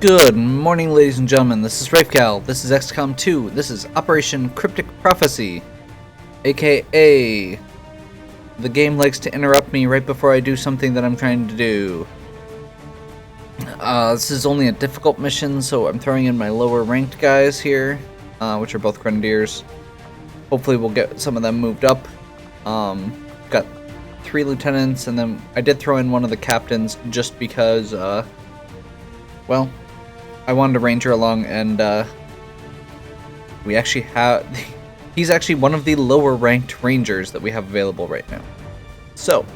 Good morning, ladies and gentlemen. This is RafeCal. This is XCom2. This is Operation Cryptic Prophecy, aka the game likes to interrupt me right before I do something that I'm trying to do. This is only a difficult mission, so I'm throwing in my lower ranked guys here, which are both Grenadiers. Hopefully we'll get some of them moved up. Got 3 lieutenants, and then I did throw in one of the captains just because, well, I wanted a ranger along, and we actually have... He's actually one of the lower ranked rangers that we have available right now. So,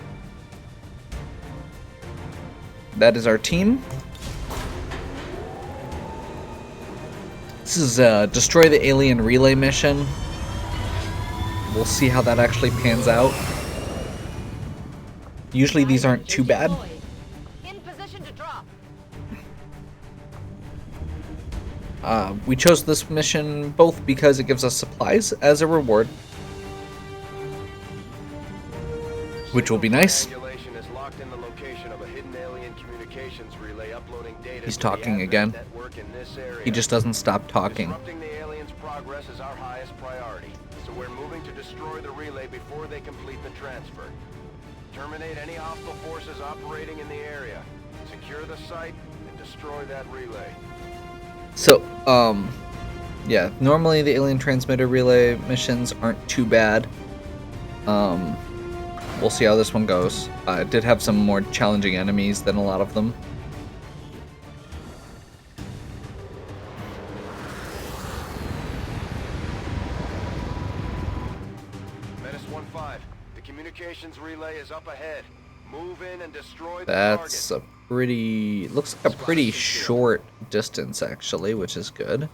that is our team. This is destroy the alien relay mission. We'll see how that actually pans out. Usually these aren't too bad. We chose this mission both because it gives us supplies as a reward, which will be nice. He's talking again. He just doesn't stop talking. Disrupting the aliens' progress is our highest priority, so we're moving to destroy the relay before they complete the transfer. Terminate any hostile forces operating in the area. Secure the site and destroy that relay. So, yeah, normally the alien transmitter relay missions aren't too bad. We'll see how this one goes. It did have some more challenging enemies than a lot of them. Menace 1-5, the communications relay is up ahead. Move in and destroy the That's target. a pretty... looks like a pretty short distance, actually, which is good.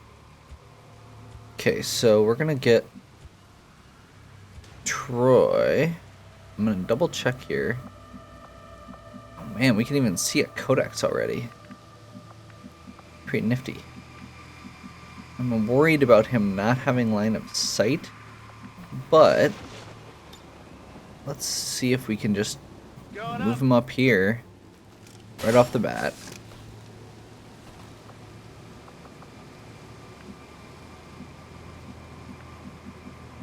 Okay, so we're gonna get Troy. I'm gonna double check here. Oh man, we can even see a codex already. Pretty nifty. I'm worried about him not having line of sight, but let's see if we can just move him up here right off the bat.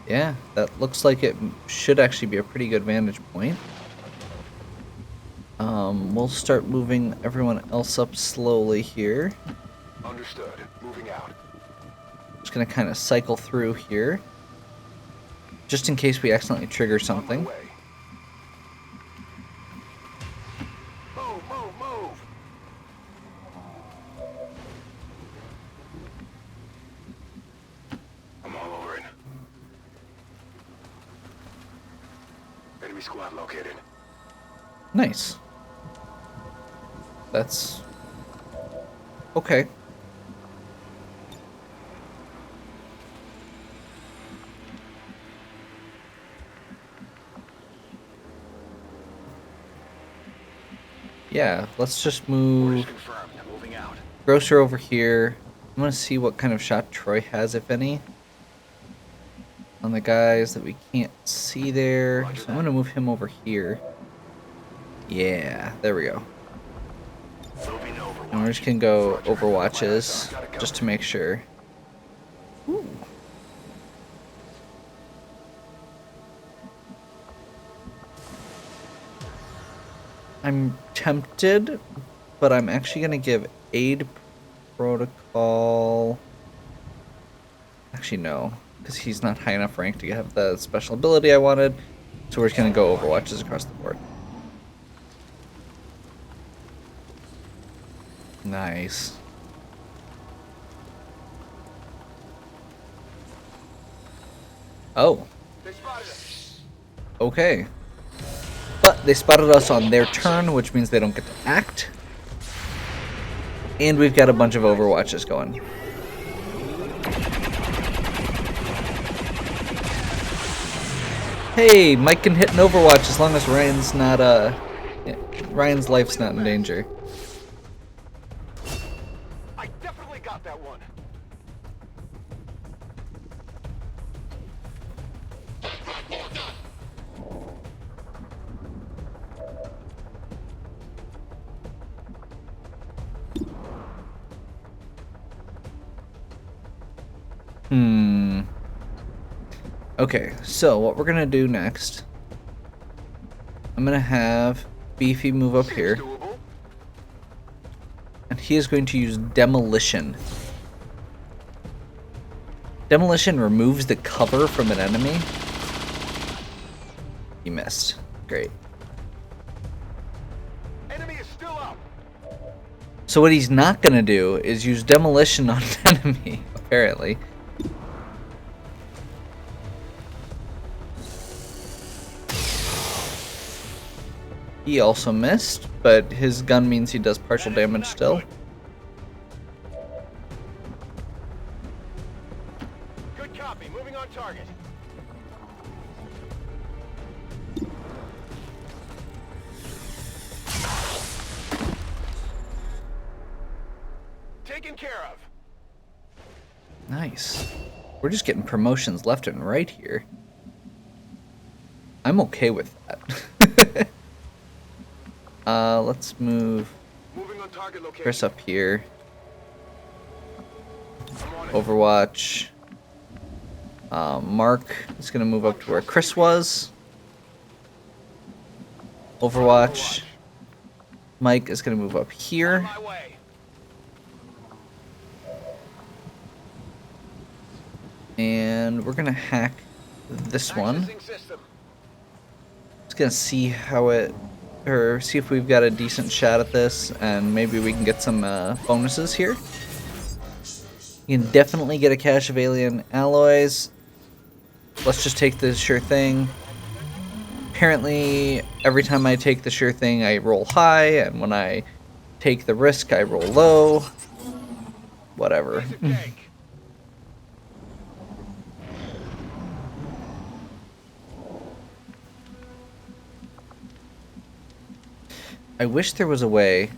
Yeah, that looks like it should actually be a pretty good vantage point. We'll start moving everyone else up slowly here. Understood. Moving out. Just gonna kind of cycle through here, just in case we accidentally trigger something. Move, move, move. I'm all over it. Enemy squad located. Nice. That's okay. Yeah, let's just move Confirmed. Moving out. Grocer over here. I'm gonna see what kind of shot Troy has, if any, on the guys that we can't see there. So I'm gonna move him over here. Yeah, there we go. Moving over. And we're just gonna go Overwatches just to make sure. Ooh. I'm tempted, but I'm actually gonna give aid protocol. Actually, no, because he's not high enough rank to have the special ability I wanted. So we're just gonna go Overwatches across the board. Nice. Oh. They spotted us. Okay. But they spotted us on their turn, which means they don't get to act. And we've got a bunch of Overwatches going. Hey, Mike can hit an Overwatch as long as Ryan's not, yeah, Ryan's life's not in danger. I definitely got that one. Okay, so what we're gonna do next, I'm gonna have Beefy move up here, and he is going to use Demolition. Demolition removes the cover from an enemy. He missed. Great. Enemy is still up. So what he's not gonna do is use Demolition on an enemy, apparently. He also missed, but his gun means he does partial damage still. Good copy. Moving on target. Taken care of. Nice. We're just getting promotions left and right here. I'm okay with that. Let's move Moving on target location. Chris up here. I'm on it. Overwatch. Mark is gonna move up to where Chris was. Overwatch. Mike is gonna move up On here. my way. And we're gonna hack this one. Accessing system. Just gonna see how it, or see if we've got a decent shot at this, and maybe we can get some bonuses here. You can definitely get a cache of alien alloys. Let's just take the sure thing. Apparently, every time I take the sure thing, I roll high, and when I take the risk, I roll low. Whatever. Piece of cake. I wish there was a way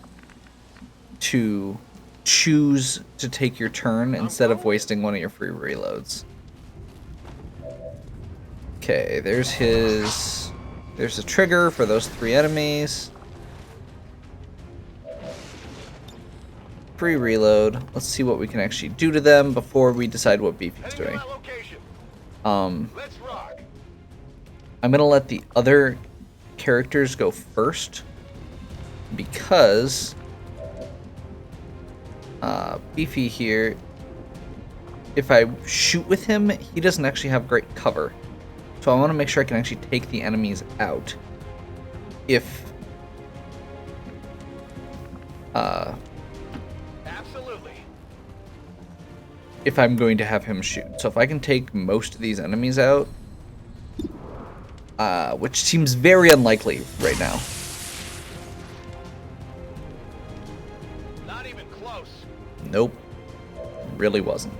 to choose to take your turn instead of wasting one of your free reloads. Okay, there's his... There's a trigger for those 3 enemies. Free reload. Let's see what we can actually do to them before we decide what Beefy's Heading to doing. my location. Let's rock. I'm gonna let the other characters go first, because Beefy here, if I shoot with him, he doesn't actually have great cover. So I want to make sure I can actually take the enemies out. Absolutely. If I'm going to have him shoot. So if I can take most of these enemies out, which seems very unlikely right now. Not even close. Nope. Really wasn't.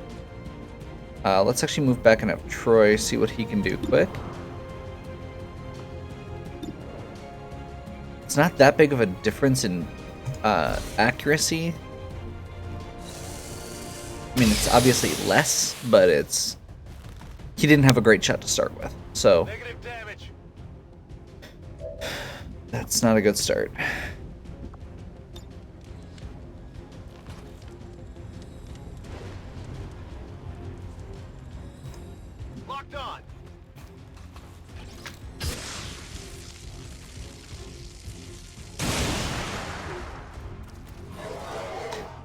Let's actually move back and have Troy see what he can do quick. It's not that big of a difference in accuracy. I mean, it's obviously less, but it's... He didn't have a great shot to start with, so... Negative damage. That's not a good start. Locked on.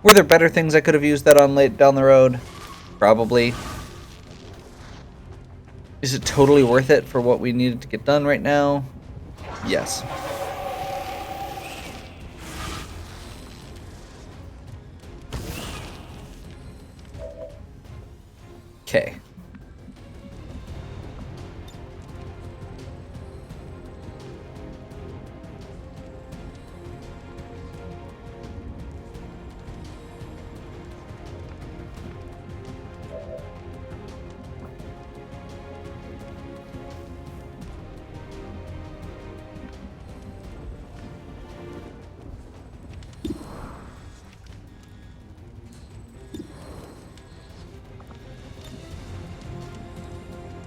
Were there better things I could have used that on late down the road? Probably. Is it totally worth it for what we needed to get done right now? Yes. Okay.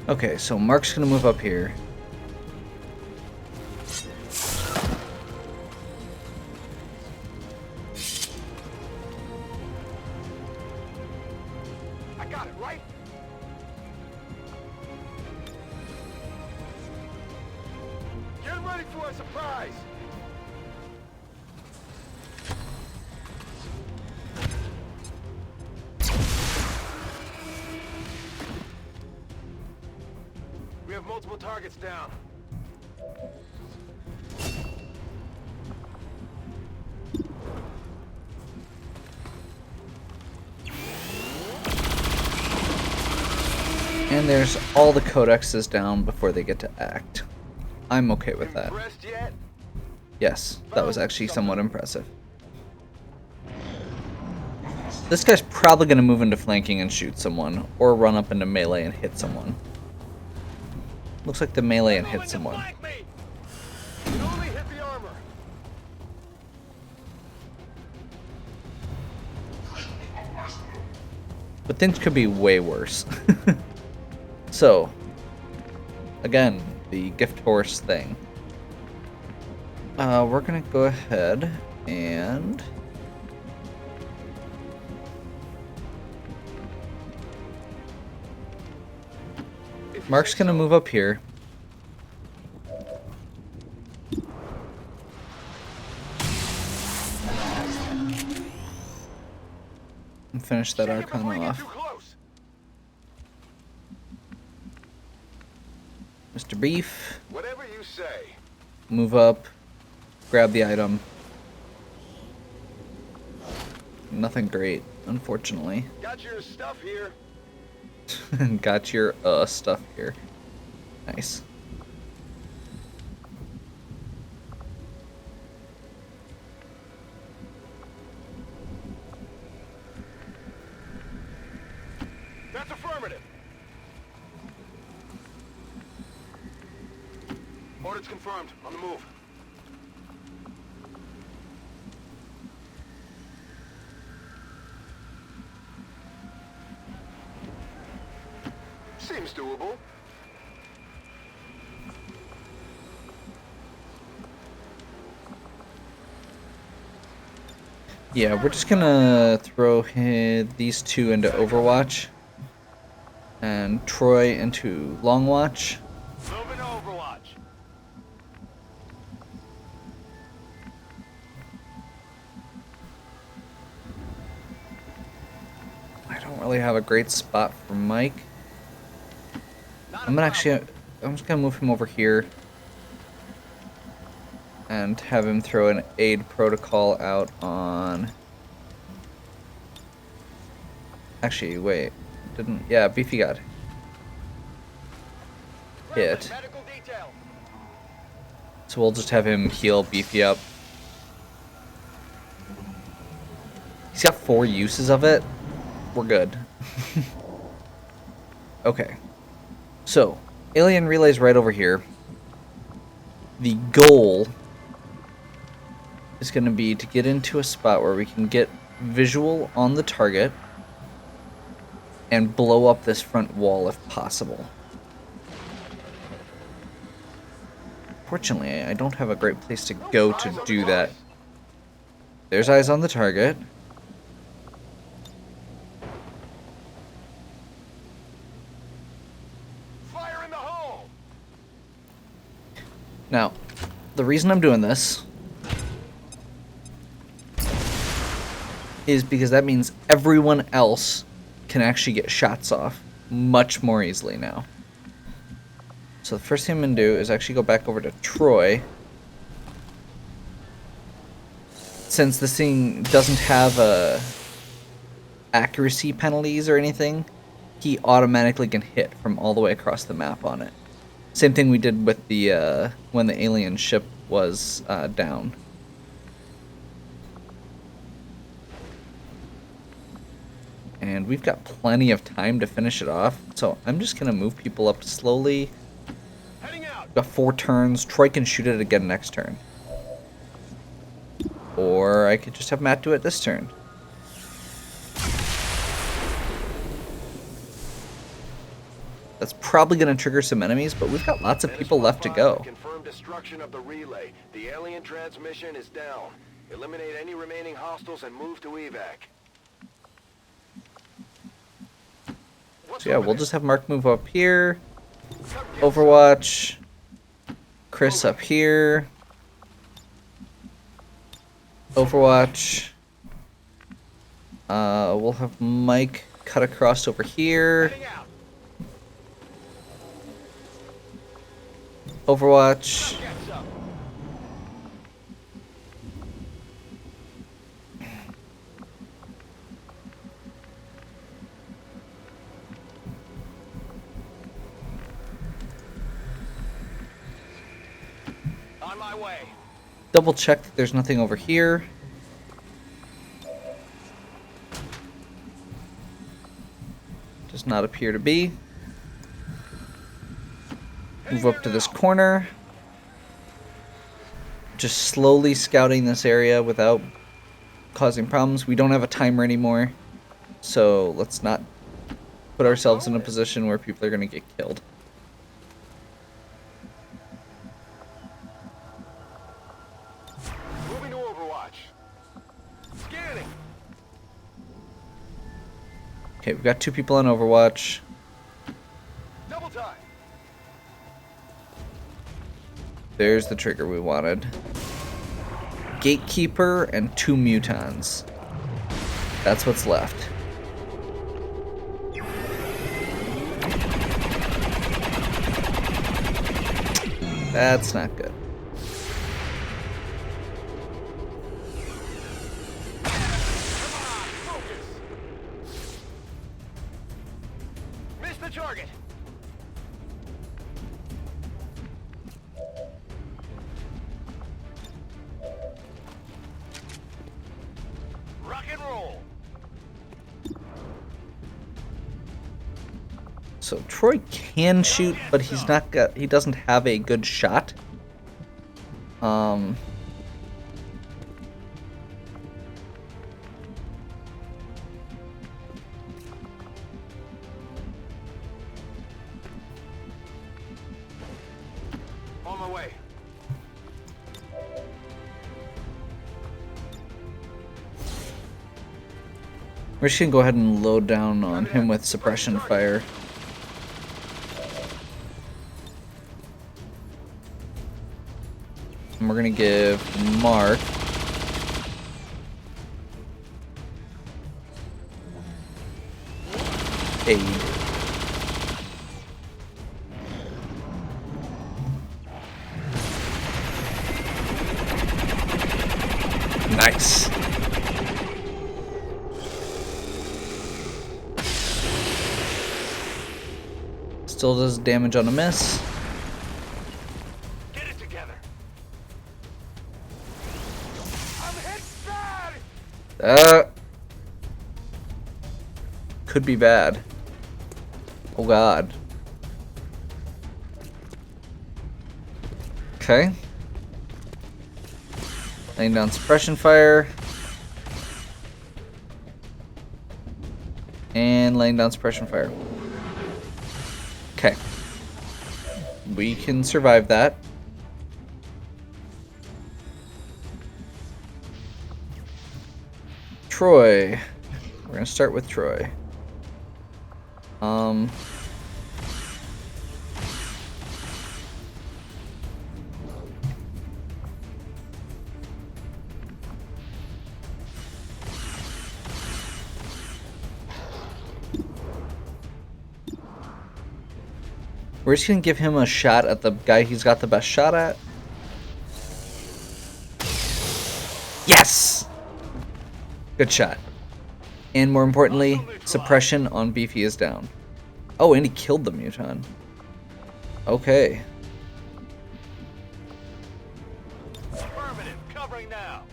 Okay, so Mark's gonna move up here. I got it, right? ready for a surprise. We have multiple targets down. And there's all the codexes down before they get to act. I'm okay with that. Impressed yet? Yes, that was actually somewhat impressive. This guy's probably going to move into flanking and shoot someone, or run up into melee and hit someone. Looks like the melee and hit someone. Only hit the armor. But things could be way worse. So, again, the gift horse thing. We're gonna go ahead and Mark's gonna move up here. And finish that Archon off. Mr. Beef, Whatever you say. move up, grab the item. Nothing great, unfortunately. Got your stuff here. Got your stuff here. Nice. That's affirmative. Orders confirmed. On the move. Seems doable. Yeah, we're just gonna throw these two into Overwatch. And Troy into Long Watch. Moving to Overwatch. I don't really have a great spot for Mike. I'm just gonna move him over here and have him throw an aid protocol out on. Actually, wait, yeah, Beefy got hit. Medical detail. So we'll just have him heal Beefy up. He's got 4 uses of it. We're good. Okay. So, alien relay's right over here. The goal is going to be to get into a spot where we can get visual on the target and blow up this front wall if possible. Fortunately, I don't have a great place to go to do that. There's eyes on the target. Fire in the hole. Now, the reason I'm doing this is because that means everyone else can actually get shots off much more easily now. So the first thing I'm going to do is actually go back over to Troy. Since this thing doesn't have accuracy penalties or anything, he automatically can hit from all the way across the map on it. Same thing we did with the when the alien ship was down. And we've got plenty of time to finish it off, so I'm just going to move people up slowly. Heading out. Got 4 turns. Troy can shoot it again next turn. Or I could just have Matt do it this turn. That's probably going to trigger some enemies, but we've got lots of people left to go. Confirmed destruction of the relay. The alien transmission is down. Eliminate any remaining hostiles and move to evac. So yeah, we'll just have Mark move up here. Overwatch. Chris up here. Overwatch. We'll have Mike cut across over here. Overwatch. On my way. Double check that there's nothing over here. Does not appear to be. Move up to this corner. Just slowly scouting this area without causing problems. We don't have a timer anymore, so let's not put ourselves in a position where people are going to get killed. Moving to Overwatch. Scanning. Okay, we've got 2 people on Overwatch. Double time. There's the trigger we wanted. Gatekeeper and 2 mutons. That's what's left. That's not good. Miss the target. Rock and roll. So Troy can shoot, but he doesn't have a good shot. On my way. We're just gonna go ahead and load down on him with suppression fire. And we're gonna give Mark aid. Nice. Still does damage on a miss. Get it together. I'm hit bad. Could be bad. Oh god. Okay. Laying down suppression fire. And laying down suppression fire. Okay. We can survive that. Troy. We're gonna start with Troy. We're just gonna give him a shot at the guy he's got the best shot at. Yes! Good shot. And more importantly, suppression on Beefy is down. Oh, and he killed the muton. Okay. Affirmative. Covering now.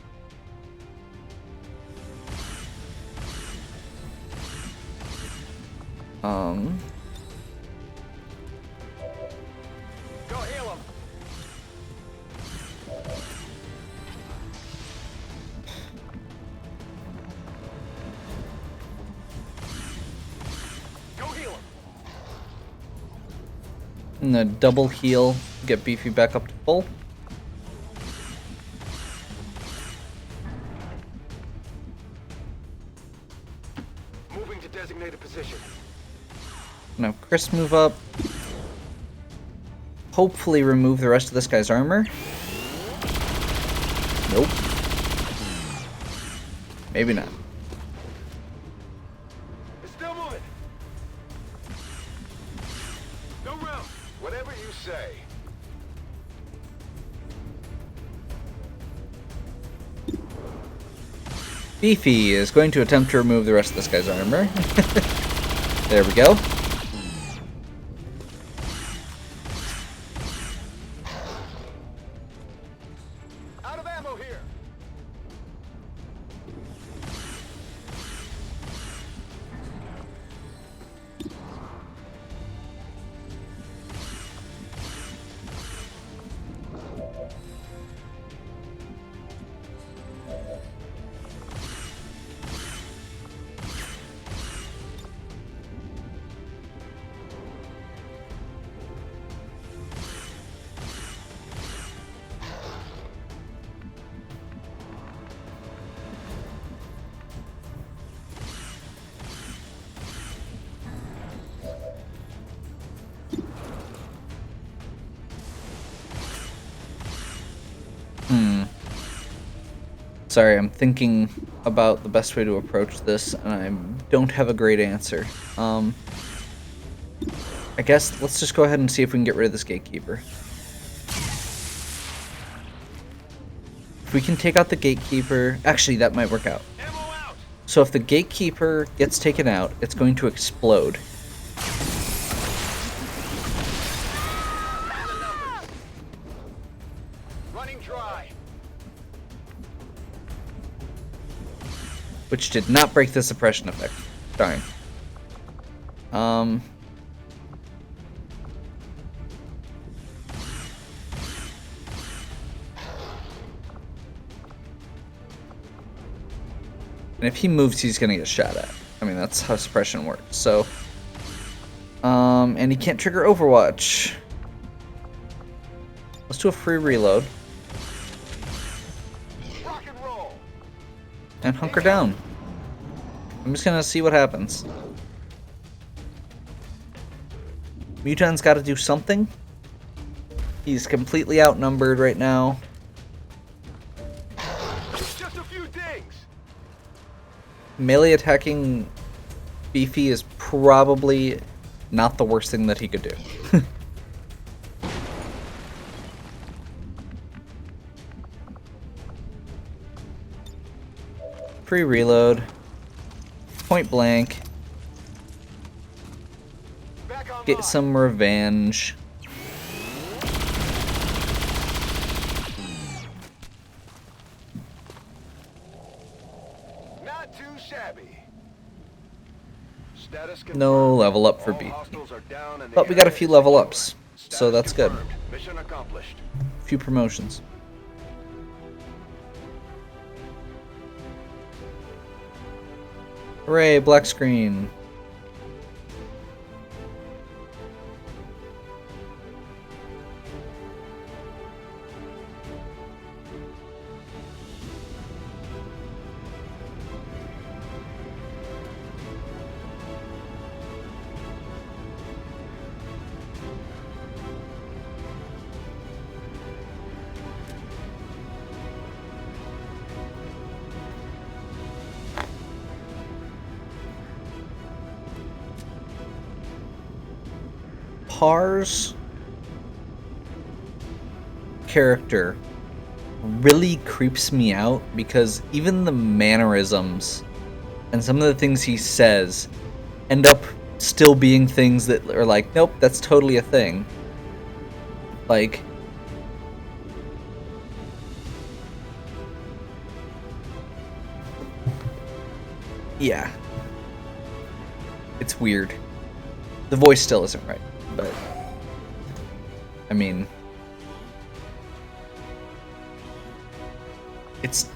Go heal him. Go heal him. And a double heal, get Beefy back up to full. Moving to designated position. Now Chris move up. hopefully remove the rest of this guy's armor. Nope. Maybe not. It's still moving. No room. Whatever you say. Beefy is going to attempt to remove the rest of this guy's armor. There we go. Out of ammo here. Sorry, I'm thinking about the best way to approach this, and I don't have a great answer. I guess let's just go ahead and see if we can get rid of this gatekeeper. If we can take out the gatekeeper... Actually, that might work out. Ammo out. So if the gatekeeper gets taken out, it's going to explode. Running dry. Which did not break the suppression effect. Darn. And if he moves, he's gonna get shot at. I mean, that's how suppression works. So, and he can't trigger Overwatch. Let's do a free reload. Rock and roll. And hunker down. I'm just gonna see what happens. Mutan's gotta do something. He's completely outnumbered right now. Just a few dings. Melee attacking Beefy is probably not the worst thing that he could do. Free reload. Point blank. Back on Get some revenge. Not too shabby. Status confirmed. No level up for All Beefy. hostiles are down and the But we got a area few is level secure. ups, so Status that's good. confirmed. Mission accomplished. A few promotions. Hooray, black screen. Par's character really creeps me out because even the mannerisms and some of the things he says end up still being things that are like, nope, that's totally a thing. Like, yeah. It's weird. The voice still isn't right, but I mean, it's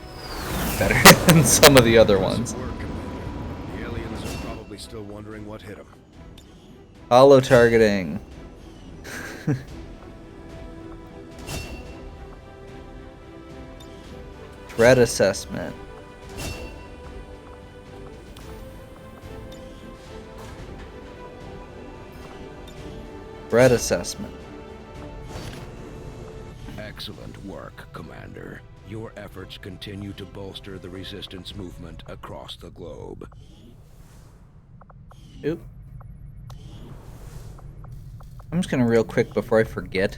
better than some of the other ones. The aliens are probably still wondering what hit them. Hollow targeting. Threat assessment. Threat assessment. Excellent work, Commander. Your efforts continue to bolster the resistance movement across the globe. Oop. I'm just gonna real quick before I forget.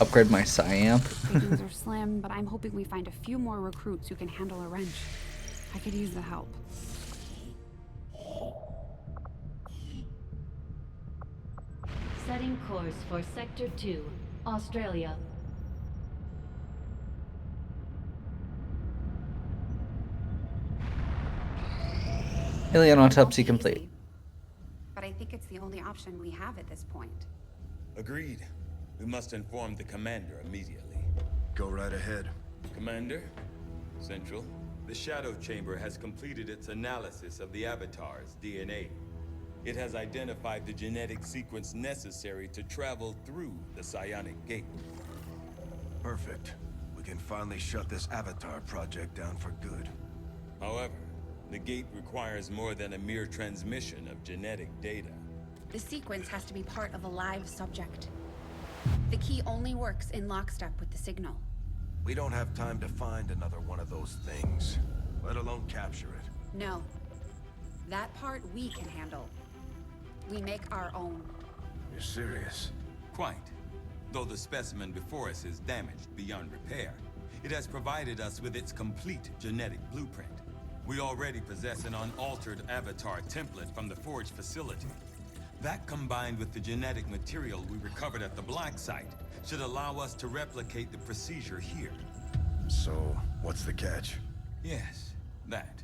Upgrade my Psyamp. Things are slim, but I'm hoping we find a few more recruits who can handle a wrench. I could use the help. Setting course for Sector 2, Australia. Alien autopsy Easy, complete. but I think it's the only option we have at this point. Agreed. We must inform the commander immediately. Go right ahead. Commander, Central, the Shadow Chamber has completed its analysis of the Avatar's DNA. It has identified the genetic sequence necessary to travel through the Psionic Gate. Perfect. We can finally shut this Avatar project down for good. However, the gate requires more than a mere transmission of genetic data. The sequence has to be part of a live subject. The key only works in lockstep with the signal. We don't have time to find another one of those things, let alone capture it. No. That part we can handle. We make our own. You're serious? Quite. Though the specimen before us is damaged beyond repair, it has provided us with its complete genetic blueprint. We already possess an unaltered Avatar template from the Forge facility. That, combined with the genetic material we recovered at the Black Site, should allow us to replicate the procedure here. So, what's the catch? Yes, that.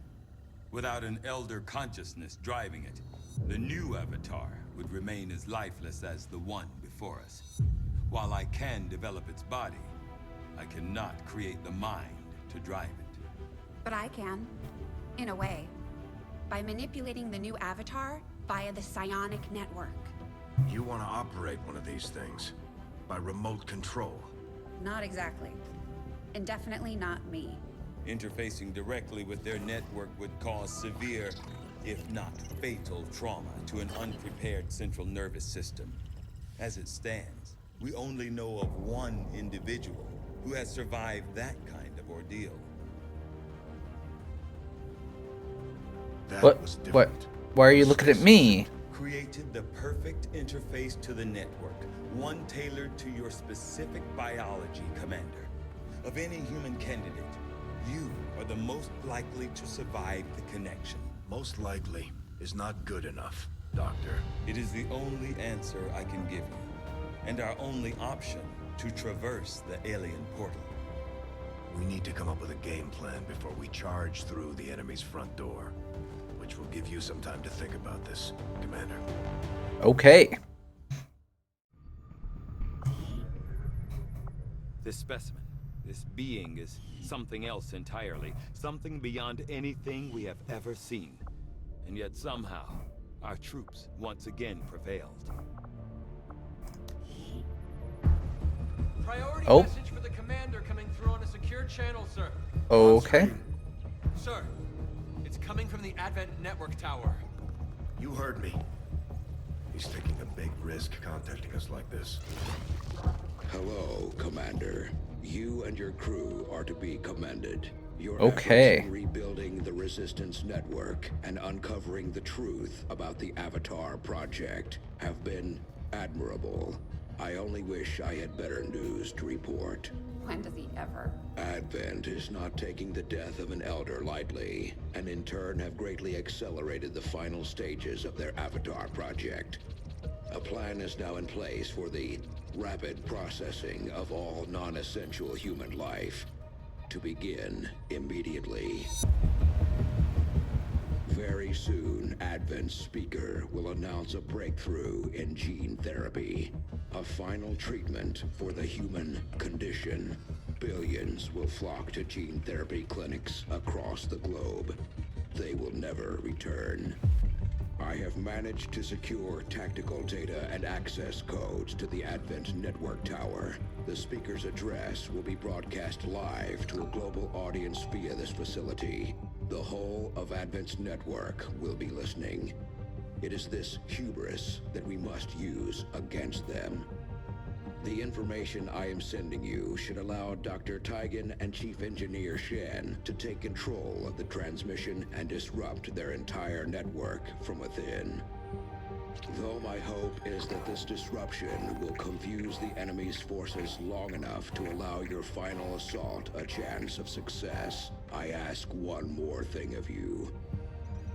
Without an Elder consciousness driving it, the new Avatar would remain as lifeless as the one before us. While I can develop its body, I cannot create the mind to drive it. But I can. In a way. By manipulating the new Avatar via the psionic network. You want to operate one of these things? By remote control? Not exactly. And definitely not me. Interfacing directly with their network would cause severe, if not fatal, trauma to an unprepared central nervous system. As it stands, we only know of one individual who has survived that kind of ordeal. That What? was What? different. Why are you looking at me? Created the perfect interface to the network, one tailored to your specific biology, Commander. Of any human candidate, you are the most likely to survive the connection. Most likely is not good enough, Doctor. It is the only answer I can give you, and our only option to traverse the alien portal. We need to come up with a game plan before we charge through the enemy's front door. Which will give you some time to think about this, Commander. Okay. This specimen, this being, is something else entirely. Something beyond anything we have ever seen. And yet somehow, our troops once again prevailed. Priority Oh. message for the commander coming through on a secure channel, sir. Okay. Sir, it's coming from the Advent Network Tower. You heard me. He's taking a big risk contacting us like this. Hello, Commander. You and your crew are to be commended. Your Okay. efforts in rebuilding the Resistance Network and uncovering the truth about the Avatar Project have been admirable. I only wish I had better news to report. When does he ever? Advent is not taking the death of an elder lightly, and in turn have greatly accelerated the final stages of their Avatar project. A plan is now in place for the rapid processing of all non-essential human life, to begin immediately. Very soon, Advent's speaker will announce a breakthrough in gene therapy, a final treatment for the human condition. Billions will flock to gene therapy clinics across the globe. They will never return. I have managed to secure tactical data and access codes to the Advent Network Tower. The speaker's address will be broadcast live to a global audience via this facility. The whole of Advent's network will be listening. It is this hubris that we must use against them. The information I am sending you should allow Dr. Tigan and Chief Engineer Shen to take control of the transmission and disrupt their entire network from within. Though my hope is that this disruption will confuse the enemy's forces long enough to allow your final assault a chance of success, I ask one more thing of you.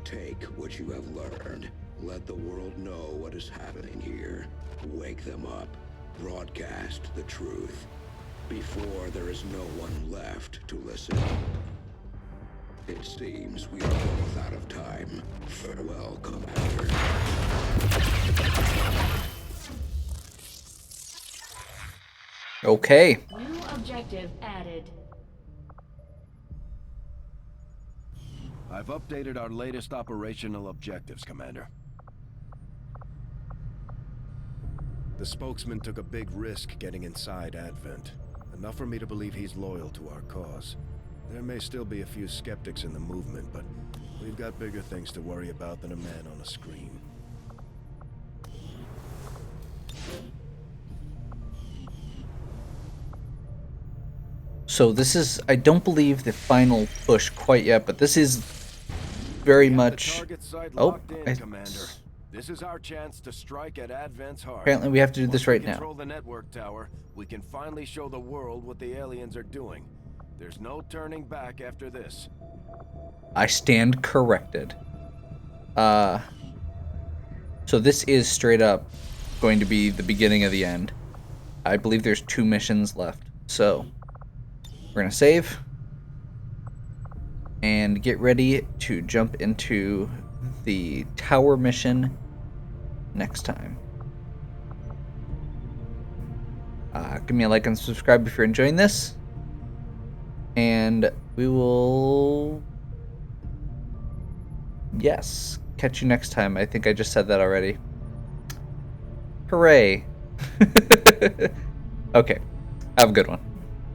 Take what you have learned. Let the world know what is happening here. Wake them up. Broadcast the truth. Before there is no one left to listen. It seems we are both out of time. Farewell, Commander. Okay. New objective added. I've updated our latest operational objectives, Commander. The spokesman took a big risk getting inside Advent. Enough for me to believe he's loyal to our cause. There may still be a few skeptics in the movement, but we've got bigger things to worry about than a man on a screen. So this is, I don't believe the final push quite yet, but this is very much... Oh, Commander. This is our chance to strike at Advent's heart. Apparently we have to do this right now. Control the network tower. We can finally show the world what the aliens are doing. There's no turning back after this. I stand corrected. So this is straight up going to be the beginning of the end. I believe there's 2 missions left. So we're gonna save and get ready to jump into the tower mission next time. Give me a like and subscribe if you're enjoying this. And we will... Yes. Catch you next time. I think I just said that already. Hooray. Okay. Have a good one.